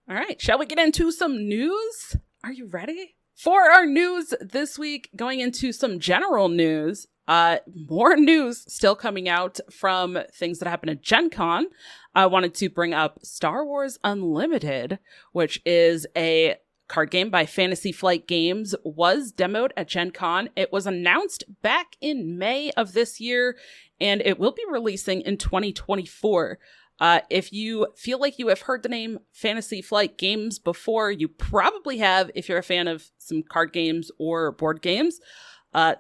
All right, shall we get into some news? Are you ready? For our news this week, going into some general news, more news still coming out from things that happened at Gen Con. I wanted to bring up Star Wars Unlimited, which is a card game by Fantasy Flight Games, was demoed at Gen Con. It was announced back in May of this year, and it will be releasing in 2024. If you feel like you have heard the name Fantasy Flight Games before, you probably have if you're a fan of some card games or board games.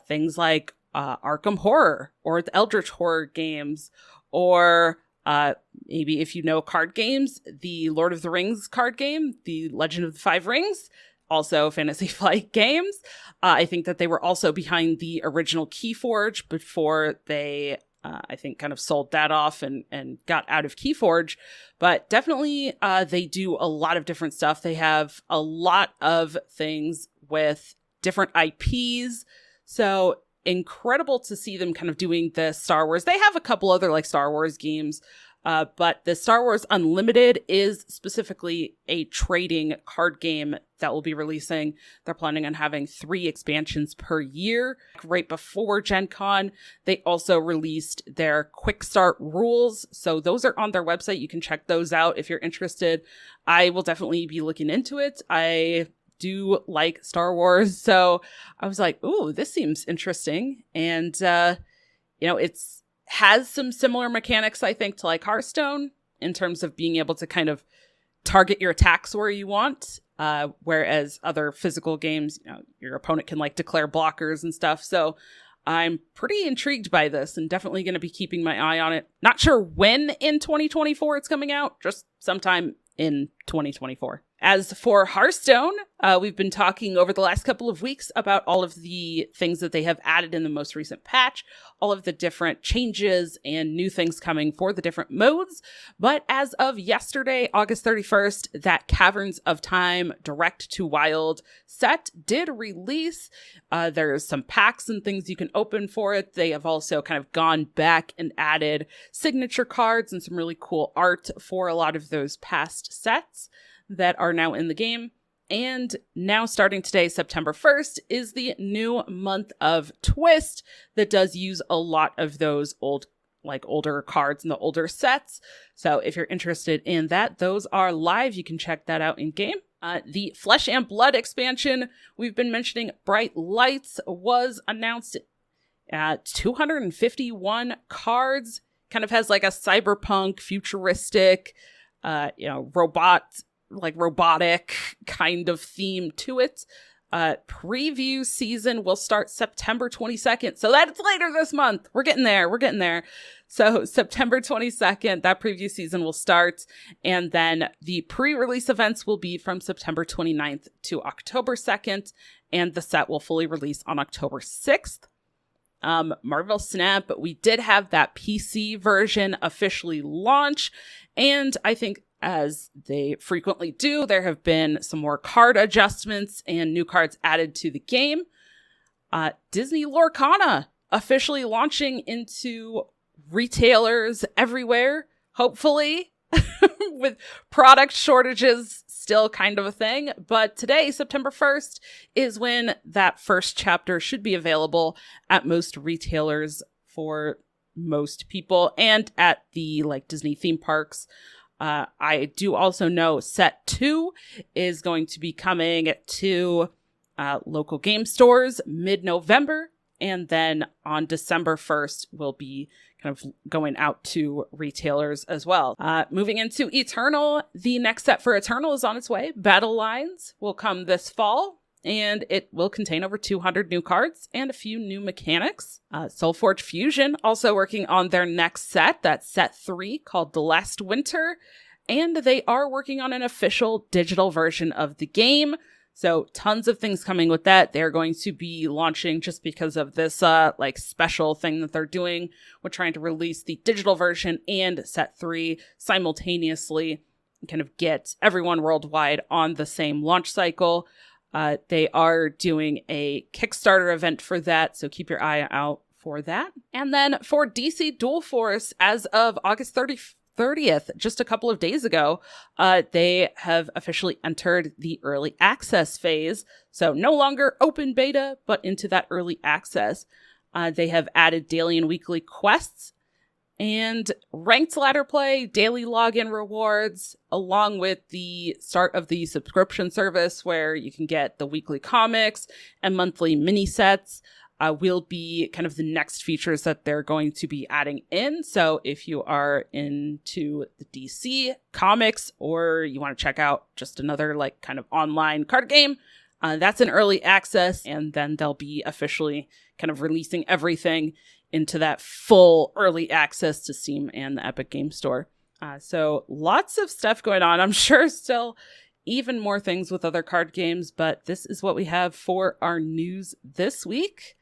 Things like Arkham Horror or the Eldritch Horror games, or maybe if you know card games, the Lord of the Rings card game, the Legend of the Five Rings, also Fantasy Flight Games. I think that they were also behind the original Keyforge before they I think kind of sold that off and got out of Keyforge, but definitely they do a lot of different stuff. They have a lot of things with different IPs. So incredible to see them kind of doing the Star Wars. They have a couple other like Star Wars games, but the Star Wars Unlimited is specifically a trading card game that will be releasing. They're planning on having 3 expansions per year. Right before Gen Con, they also released their Quick Start rules. So those are on their website. You can check those out if you're interested. I will definitely be looking into it. I do like Star Wars, so I was like, ooh, this seems interesting. And, it's has some similar mechanics, I think, to like Hearthstone in terms of being able to kind of target your attacks where you want. Whereas other physical games, your opponent can like declare blockers and stuff. So I'm pretty intrigued by this and definitely going to be keeping my eye on it. Not sure when in 2024 it's coming out, just sometime in 2024. As for Hearthstone, we've been talking over the last couple of weeks about all of the things that they have added in the most recent patch, all of the different changes and new things coming for the different modes. But as of yesterday, August 31st, that Caverns of Time Direct to Wild set did release. There's some packs and things you can open for it. They have also kind of gone back and added signature cards and some really cool art for a lot of those past sets that are now in the game. And now starting today, September 1st, is the new month of Twist that does use a lot of those older cards and the older sets. So if you're interested in that, those are live. You can check that out in game. The Flesh and Blood expansion we've been mentioning, Bright Lights, was announced at 251 cards. Kind of has like a cyberpunk, futuristic, robotic kind of theme to it. Preview season will start September 22nd. So that's later this month. We're getting there. So September 22nd, that preview season will start. And then the pre-release events will be from September 29th to October 2nd. And the set will fully release on October 6th. Marvel Snap, we did have that PC version officially launch. And I think, as they frequently do, there have been some more card adjustments and new cards added to the game. Disney Lorcana officially launching into retailers everywhere, hopefully, with product shortages still kind of a thing. But today, September 1st, is when that first chapter should be available at most retailers for most people and at the Disney theme parks. I do also know Set 2 is going to be coming to local game stores mid-November, and then on December 1st will be kind of going out to retailers as well. Moving into Eternal, the next set for Eternal is on its way. Battle Lines will come this fall, and it will contain over 200 new cards and a few new mechanics. SolForge Fusion also working on their next set, that's Set 3, called The Last Winter, and they are working on an official digital version of the game. So tons of things coming with that. They're going to be launching just because of this special thing that they're doing. We're trying to release the digital version and Set 3 simultaneously, and kind of get everyone worldwide on the same launch cycle. They are doing a Kickstarter event for that, so keep your eye out for that. And then for DC Dual Force, as of August 30th, just a couple of days ago, they have officially entered the early access phase. So no longer open beta, but into that early access. They have added daily and weekly quests and ranked ladder play, daily login rewards, along with the start of the subscription service where you can get the weekly comics and monthly mini sets. Will be kind of the next features that they're going to be adding in. So if you are into the DC comics or you want to check out just another like kind of online card game, that's in early access. And then they'll be officially kind of releasing everything into that full early access to Steam and the Epic Game Store. So lots of stuff going on. I'm sure still even more things with other card games, but this is what we have for our news this week.